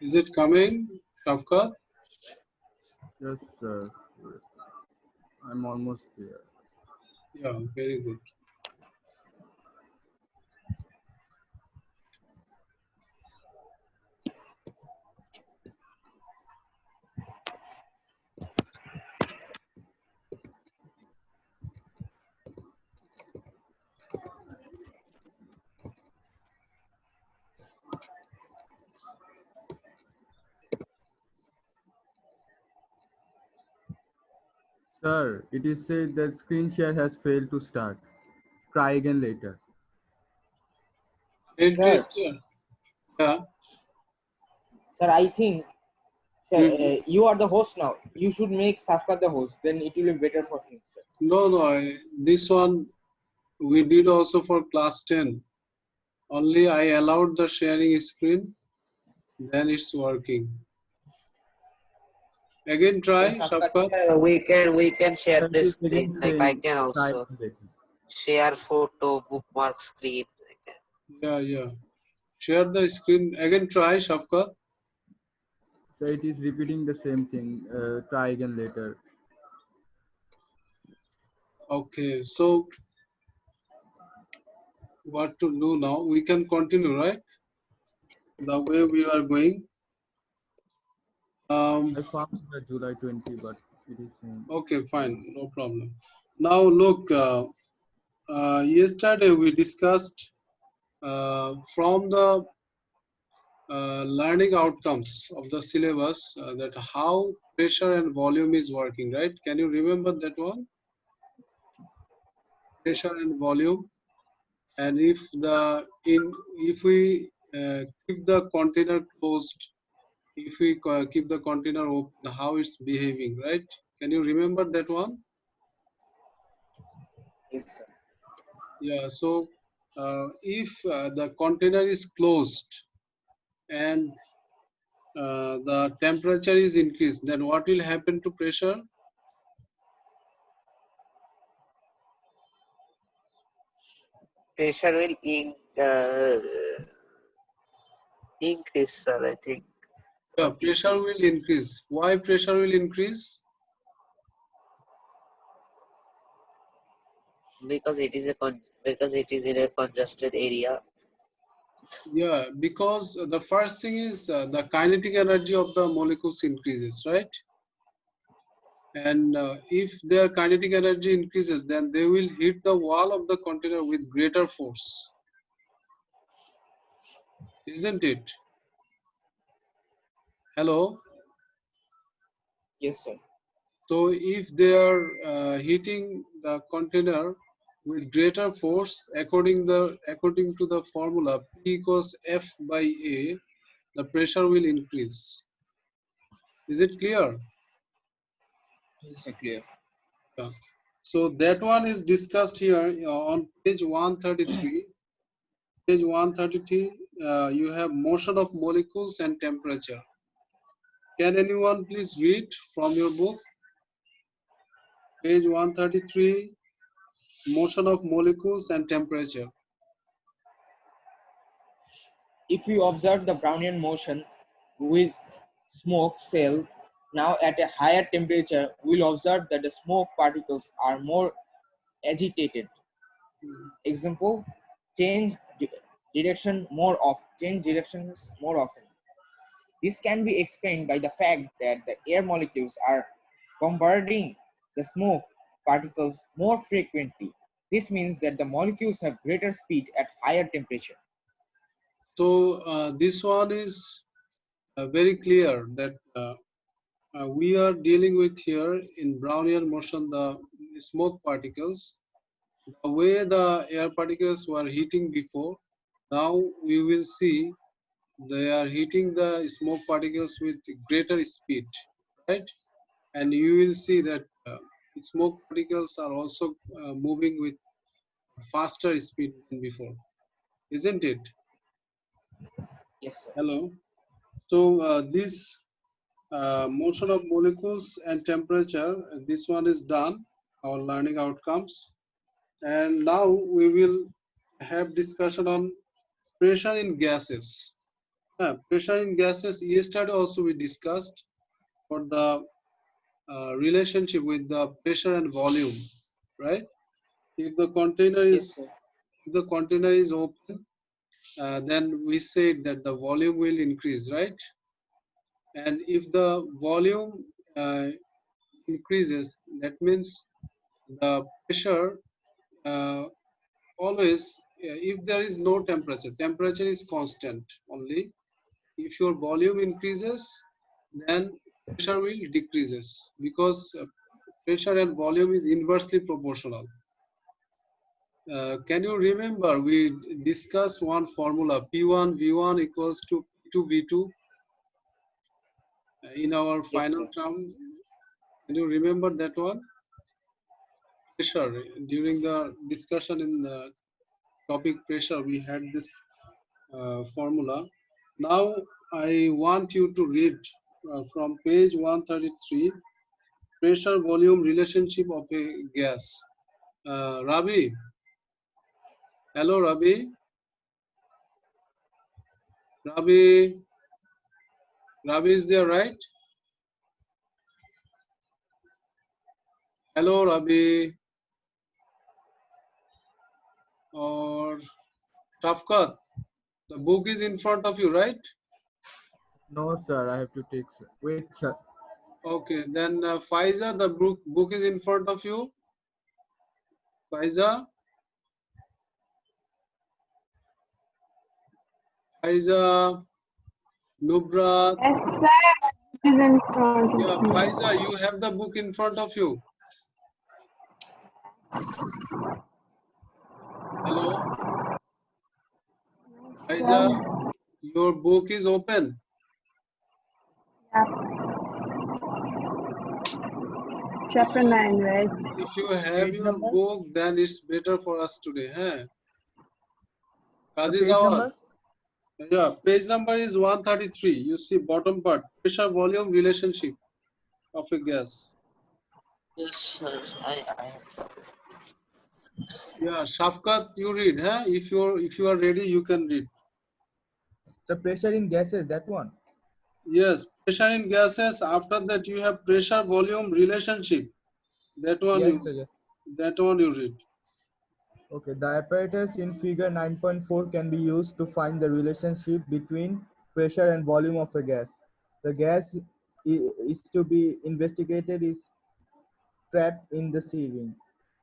Is it coming, Shafkat? Yes, sir. I'm almost there. Yeah, very good. Sir, it is said that screen share has failed to start. Try again later. Sir, Yeah. sir, I think, sir, Mhm. you are the host now. You should make Safka the host. Then it will be better for him, sir. No, this one we did also for class 10. Only I allowed the sharing screen, then it's working. Again, Then try, Safka, Shafkat. We can share Sir, it the is screen. again Like I saying can try also again later. share photo, bookmark screen. I can. Yeah. Share the screen. Again, try, Shafkat. So it is repeating the same thing. Try again later. Okay, so what to do now? We can continue, right? The way we are going. I found the July 20, but it is saying. Okay, fine, no problem. Now look, yesterday we discussed from the learning outcomes of the syllabus that how pressure and volume is working, right? Can you remember that one? Pressure and volume, and if we keep the container closed, if we keep the container open, how it's behaving, right? Can you remember that one? yes, sir. Yeah, so if the container is closed and the temperature is increased, then what will happen to pressure? Pressure will increase, sir. I think. Yeah, What it pressure will means. increase. Why pressure will increase? Because it is because it is in a congested area. Yeah, because the first thing is the kinetic energy of the molecules increases, right? And if their kinetic energy increases, then they will hit the wall of the container with greater force, isn't it? Hello? Yes, sir. So if they are hitting the container with greater force, according to the formula P equals F by A, the pressure will increase. Is it clear? Yes, sir, clear. Yeah. So that one is discussed here on page 133. Page 133, you have motion of molecules and temperature. Can anyone please read from your book? Page 133, motion of molecules and temperature. If you observe the Brownian motion with smoke cell, now at a higher temperature, we'll observe that the smoke particles are more agitated. Example, change directions more often. This can be explained by the fact that the air molecules are bombarding the smoke particles more frequently. This means that the molecules have greater speed at higher temperature. So this one is very clear that we are dealing with here in Brownian motion the smoke particles. The way the air particles were heating before, now we will see they are heating the smoke particles with greater speed, right? And you will see that smoke particles are also moving with faster speed than before, isn't it? Yes, sir. Hello. So this motion of molecules and temperature, this one is done, our learning outcomes. And now we will have discussion on pressure in gases. Pressure in gases, yesterday also we discussed for the relationship with the pressure and volume, right? If the container Yes, is sir. if the container is open, then we said that the volume will increase, right? And if the volume increases, that means the pressure uh, always, if there is no temperature, temperature is constant only. If your volume increases, then pressure will decreases because pressure and volume is inversely proportional. Can you remember we discussed one formula P1 V1 equals to P2 V2 in our Yes, final sir. term? Can you remember that one? Pressure during the discussion in the topic pressure, we had this formula. Now I want you to read from page 133, pressure volume relationship of a gas. Ravi, hello Ravi, Ravi, Ravi is there, right? Hello Ravi or Shafkat, the book is in front of you, right? No, sir, I have to take, sir. Wait, sir. Okay, then Faiza, the book is in front of you. Faiza, Faiza, Nubrat. Yes, sir. It is in front Yeah, of me. Faiza, you have the book in front of you. Hello, Faiza, Sir. your book is open. Yeah. Chapter 9, right? If you have Page your number? book, then it's better for us today. Huh? The Kazi page Zawad. number? Yeah, page number is 133. You see bottom part, pressure volume relationship of a gas. Yes, sir. I Yeah, Shafkat, you read. Huh? If you are ready, you can read. The pressure in gases, that one. Yes, pressure in gases. After that, you have pressure volume relationship. That one Yes, sir. you Yes. read. Okay, the apparatus in figure 9.4 can be used to find the relationship between pressure and volume of a gas. The gas is to be investigated is trapped in the C-ring.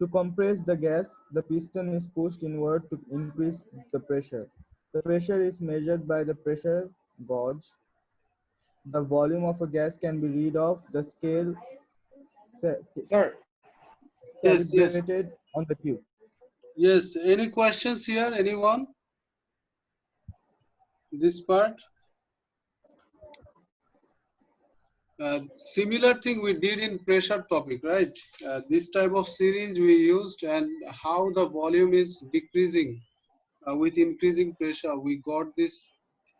To compress the gas, the piston is pushed inward to increase the pressure. The pressure is measured by the pressure gauge. The volume of a gas can be read off the scale Sir, Yes, yes, calibrated on the tube. yes. Any questions here? Anyone? This part? Similar thing we did in pressure topic, right? This type of syringe we used and how the volume is decreasing with increasing pressure. We got this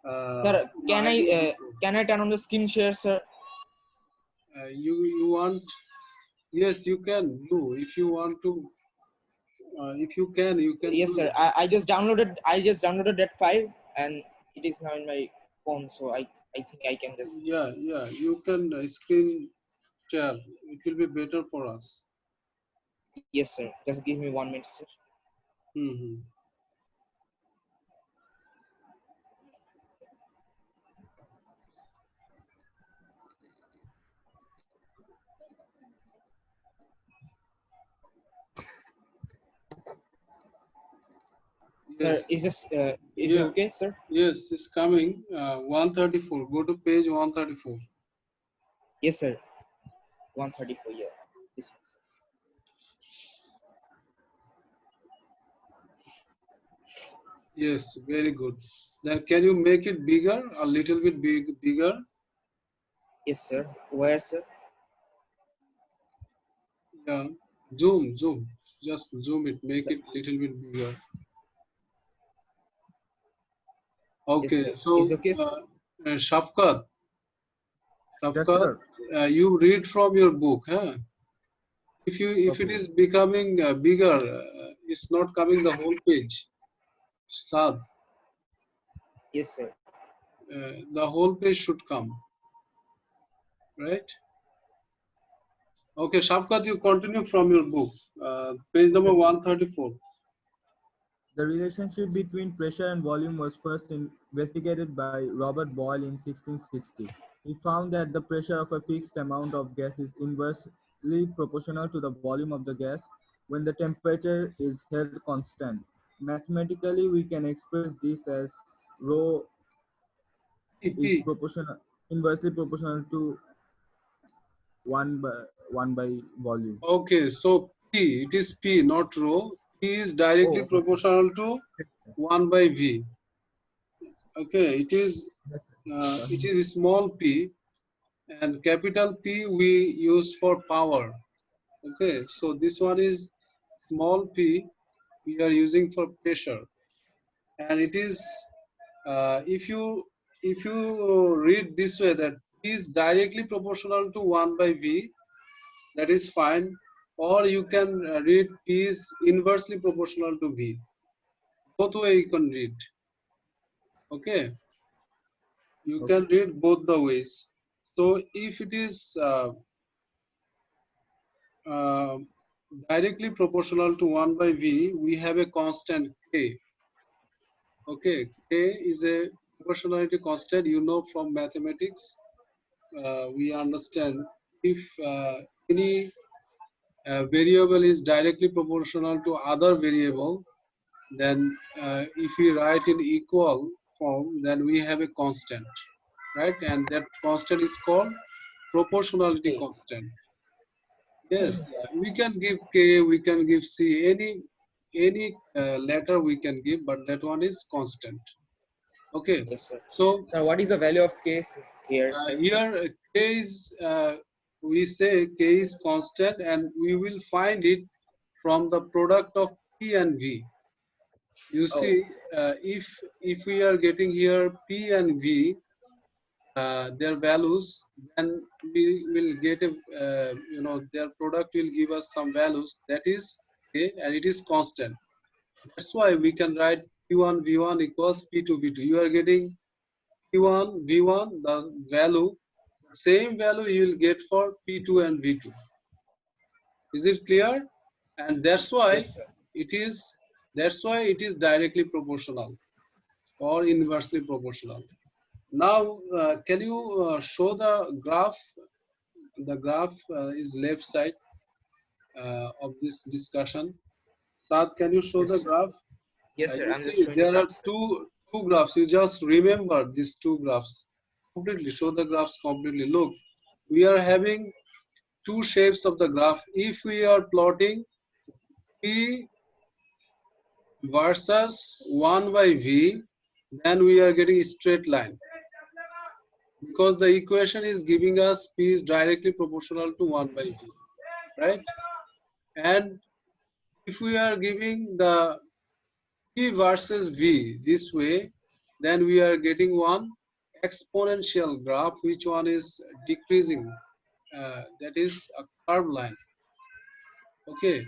sir, idea before. can I turn on the screen share, sir? You want? Yes, you can do if you want to. If you can Yes, do sir. it. I just downloaded that file and it is now in my phone, so I think I can just. Yeah, yeah. You can screen share. It will be better for us. Yes, sir. Just give me 1 minute, sir. Hmm. Sir, Yes. is it Yeah. okay, sir? Yes, it's coming. 134. Go to page 134. Yes, sir. 134. Yeah. This one, sir. Yes, very good. Then can you make it bigger, a little bit bigger? Yes, sir. Where, sir? Yeah, zoom. Just zoom it, make Sir. it little bit bigger. Yes, Okay, sir. Is so okay, sir? Shafqat, Yes, Shafqat, sir. you read from your book, huh? If it Okay. is becoming bigger, it's not coming the whole page. Sad, Yes, sir. the whole page should come, right? Okay, Shafqat, you continue from your book, page number Okay. 134. The relationship between pressure and volume was first investigated by Robert Boyle in 1660. He found that the pressure of a fixed amount of gas is inversely proportional to the volume of the gas when the temperature is held constant. Mathematically, we can express this as rho is P. inversely proportional to 1 by volume. Okay, so P, it is P, not rho. P is directly Oh, okay. proportional to 1 by V. Okay, it is small p, and capital P we use for power. Okay, so this one is small p we are using for pressure, and it is if you read this way that P is directly proportional to 1 by V, that is fine, or you can read P is inversely proportional to V. Both way you can read. Okay, you Okay. can read both the ways. So if it is uh, directly proportional to 1 by V, we have a constant K. Okay, K is a proportionality constant, you know, from mathematics. We understand if any variable is directly proportional to other variable, then if we write in equal form, then we have a constant, right? And that constant is called proportionality Okay. constant. Yes, we can give K, we can give C, any letter we can give, but that one is constant. Okay, Yes, sir. so Sir, what is the value of K here, sir? here K is we say K is constant, and we will find it from the product of P and V. You Oh, see, if we are getting here P and V, their values, then we will get a their product will give us some values, that is A, and it is constant. That's why we can write P1 V1 equals P2 V2. You are getting P1 V1, the value, the same value you will get for P2 and V2. Is it clear? And yes, sir. it is directly proportional or inversely proportional. Now, can you show the graph? The graph is left side of this discussion. Saad, can you show Yes, the sir. graph? Yes, sir. You I'm just see, showing the there are graph, sir. two graphs. You just remember these two graphs completely. Show the graphs completely. Look, we are having two shapes of the graph. If we are plotting P versus 1 by V, then we are getting a straight line, because the equation is giving us P is directly proportional to 1 by V, right? And if we are giving the P versus V this way, then we are getting one exponential graph, which one is decreasing, that is a curved line. Okay,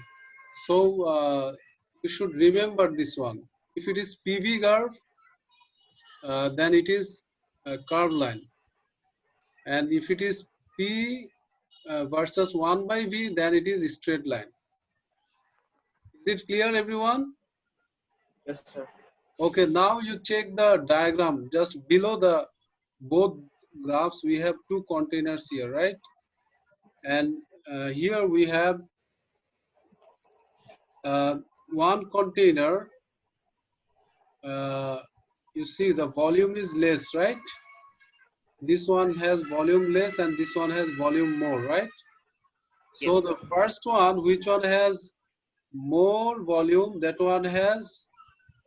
so you should remember this one. If it is PV curve, then it is a curved line, and if it is P versus 1 by V, then it is a straight line. Is it clear, everyone? Yes, sir. Okay, now you check the diagram just below the both graphs. We have two containers here, right? And here we have one container. Uh, you see the volume is less, right? This one has volume less and this one has volume more, right? So Yes, the sir. first one, which one has more volume, that one has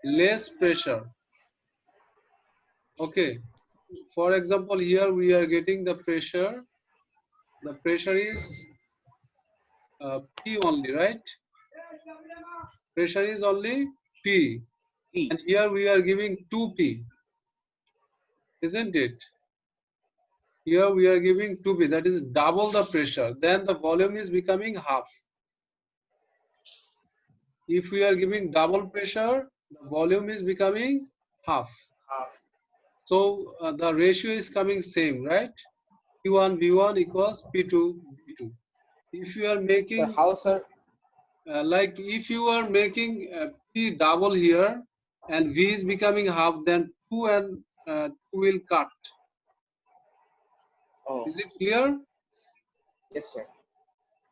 less pressure. Okay. For example, here we are getting the pressure. The pressure is P only, right? Pressure is only P. P. And here we are giving 2P, isn't it? Here we are giving 2P, that is double the pressure. Then the volume is becoming half. If we are giving double pressure, the volume is becoming half. So the ratio is coming same, right? P1 V1 equals P2 V2. If you are Sir, making how, sir? like if you are making P double here and V is becoming half, then 2 and 2 will cut. Oh, Is it clear? yes, sir.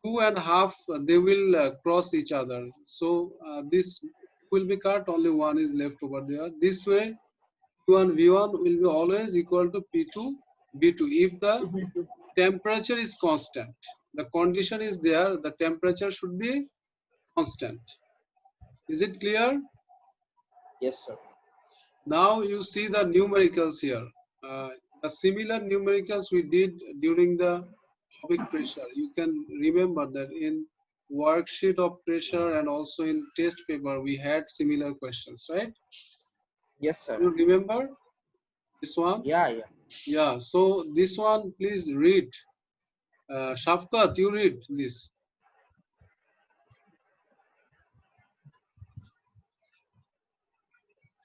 2 and half they will cross each other. So this will be cut. Only one is left over there. This way, P1 V1 will be always equal to P2 V2 if the temperature is constant. The condition is there. The temperature should be constant. Is it clear? Yes, sir. Now you see the numericals here. Uh, the similar numericals we did during the topic pressure. You can remember that in worksheet of pressure and also in test paper we had similar questions, right? Yes, sir. You remember this one? Yeah, yeah. Yeah. So this one, please read. Shafkat, you read this.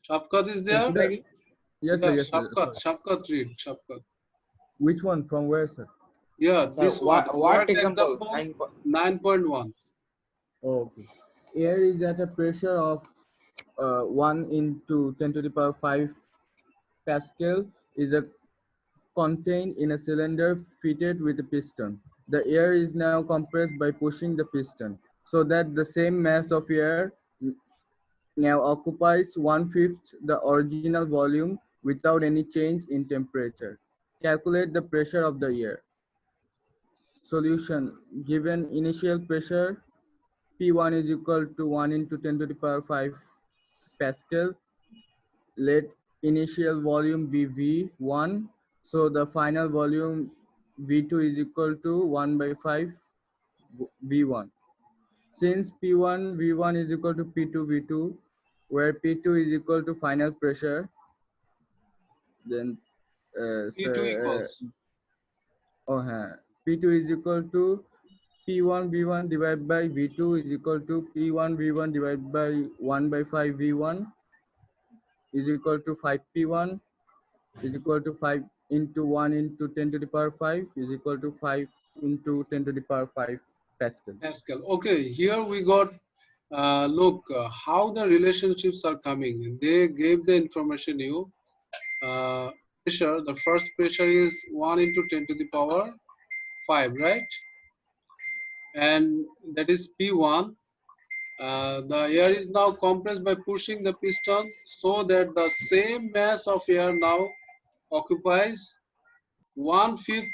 Shafkat is Sir, there? should I? Ready? Yes, sir. Yeah, Yes, sir. Shafkat. Sorry. Shafkat, read. Shafkat. Which one? From where, sir? Yeah, Sir, this one. what Work example? example 9.1. Oh, okay. Air is at a pressure of 1 into 10 to the power 5 Pascal is a contained in a cylinder fitted with a piston. The air is now compressed by pushing the piston, so that the same mass of air now occupies one-fifth the original volume without any change in temperature. Calculate the pressure of the air. Solution: given initial pressure P1 is equal to 1 into 10 to the power 5 Pascal, let initial volume be V1, so the final volume V2 is equal to 1 by 5 V1. Since P1 V1 is equal to P2 V2, where P2 is equal to final pressure, then P2 equals. P2 is equal to P1 V1 divided by V2 is equal to P1 V1 divided by 1 by 5 V1 is equal to 5 P1 is equal to 5 into 1 into 10 to the power 5 is equal to 5 into 10 to the power 5 Pascal. Pascal. Okay, here we got, look, how the relationships are coming. They gave the information you. Pressure, the first pressure is 1 into 10 to the power 5, right? And that is P1. The air is now compressed by pushing the piston so that the same mass of air now occupies one-fifth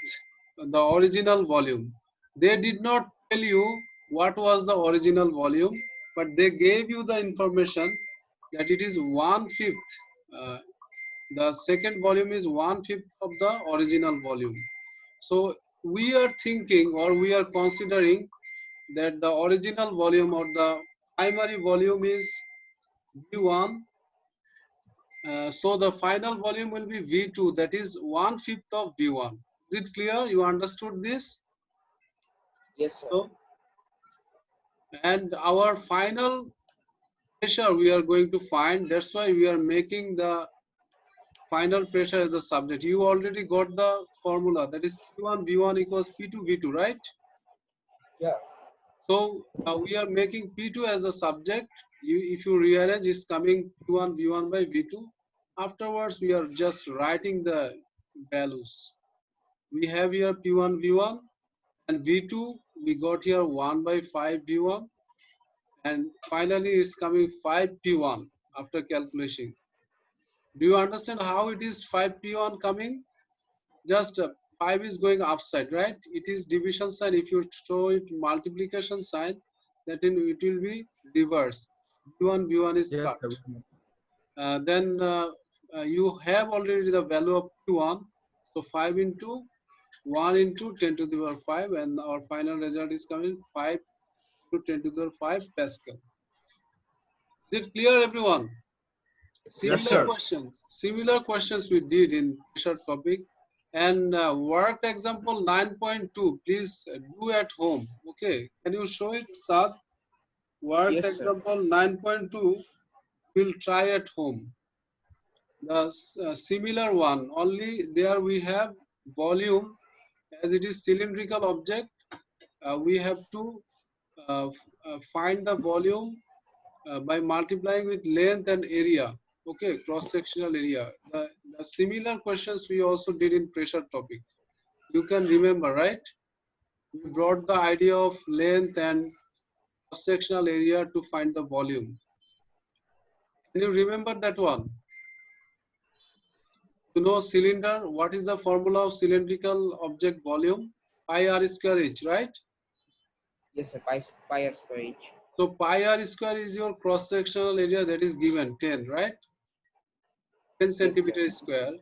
the original volume. They did not tell you what was the original volume, but they gave you the information that it is one-fifth. Uh, the second volume is one-fifth of the original volume. So we are thinking or we are considering that the original volume or the primary volume is V1. So the final volume will be V2, that is one-fifth of V1. Is it clear? You understood this? Yes, sir. So, and our final pressure we are going to find. That's why we are making the final pressure as a subject. You already got the formula, that is P1 V1 equals P2 V2, right? Yeah. So we are making P2 as the subject. If you rearrange, it's coming P1 V1 by V2. Afterwards, we are just writing the values. We have here P1 V1 and V2. We got here 1 by 5 V1. And finally, it's coming 5 P1 after calculation. Do you understand how it is 5 P1 coming? just 5 is going upside, right? It is division sign. If you show it multiplication sign, that it will be reverse. B1 is Yes, cut. sir. Then you have already the value of P1. So 5 into 1 into 10 to the power 5, and our final result is coming 5 to 10 to the power 5 Pascal. Is it clear, everyone? Yes, sir. Similar questions we did in pressure topic. And work example 9.2, please do at home. Okay, can you show it, Saad? Work Yes, sir. example 9.2, we'll try at home. The similar one, only there we have volume, as it is cylindrical object. We have to find the volume by multiplying with length and area. Okay, cross-sectional area. The similar questions we also did in pressure topic. You can remember, right? We brought the idea of length and cross-sectional area to find the volume. Can you remember that one? You know cylinder, what is the formula of cylindrical object volume? Pi r square h, right? Yes, sir. Pi r square h. So pi r square is your cross-sectional area, that is given 10, right? 10 centimeter square.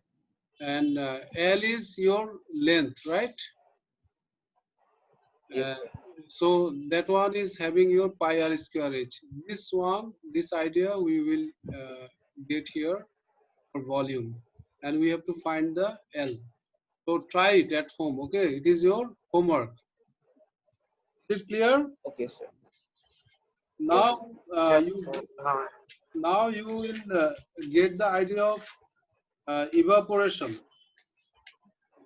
And L is your length, right? Yes, sir. So that one is having your pi r square h. This one, this idea we will get here for volume, and we have to find the L. So try it at home. Okay, it is your homework. Is it clear? Okay, sir. Now Yes, you sir. now you will get the idea of evaporation.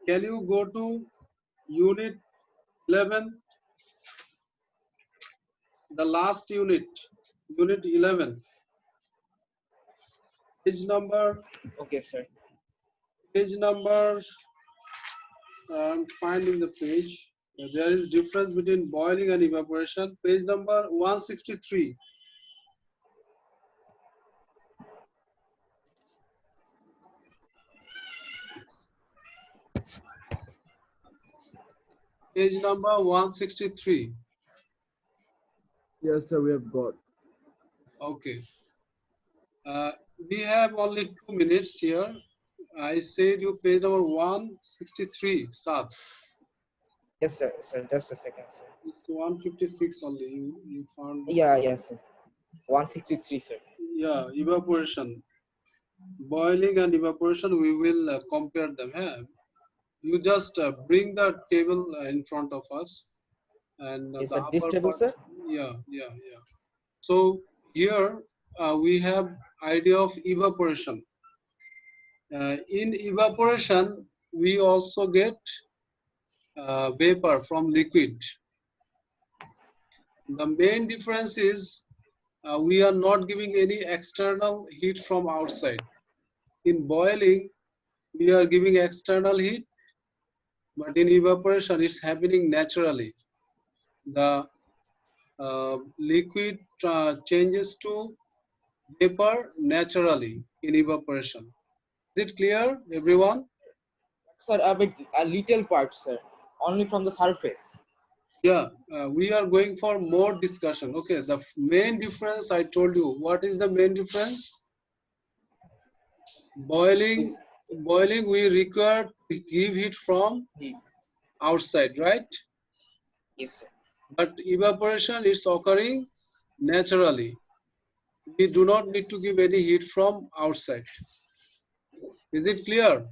Can you go to unit 11, the last unit, unit 11, page number, Okay, sir. I'm finding the page. There is difference between boiling and evaporation. Page number 163. Page number 163. Yes, sir. We have got. Okay. We have only 2 minutes here. I said you page number 163, Saad. Yes, sir. Sir, just a second, sir. It's 156 only. You found this. Yeah, yes, sir. 163, sir. Yeah, evaporation. Boiling and evaporation, we will compare them. Huh? You just bring the table in front of us, and Yes, the sir. This upper table, part. sir? Yeah. So here we have idea of evaporation. In evaporation, we also get vapor from liquid. The main difference is we are not giving any external heat from outside. In boiling, we are giving external heat, but in evaporation, it's happening naturally. The liquid changes to vapor naturally in evaporation. Is it clear, everyone? Sir, a little part, sir. Only from the surface. Yeah, we are going for more discussion. Okay, the main difference I told you. What is the main difference? Boiling, we require to give heat from Heat. outside, right? Yes, sir. But evaporation is occurring naturally. We do not need to give any heat from outside. Is it clear?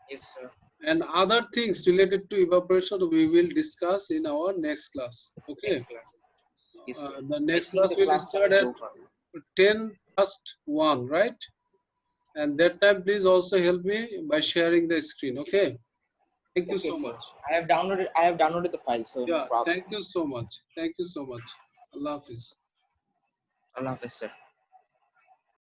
Yes, sir. And other things related to evaporation we will discuss in our next class. Okay. Next class. Yes, sir. The I next think class the will class start is at over. 10 past 1, right? And that time, please also help me by sharing the screen. Okay. Thank you Okay, so sir. much. I have downloaded the file, so no Yeah. problem. Thank you so much. Thank you so much. Allah Hafiz. Allah Hafiz, sir.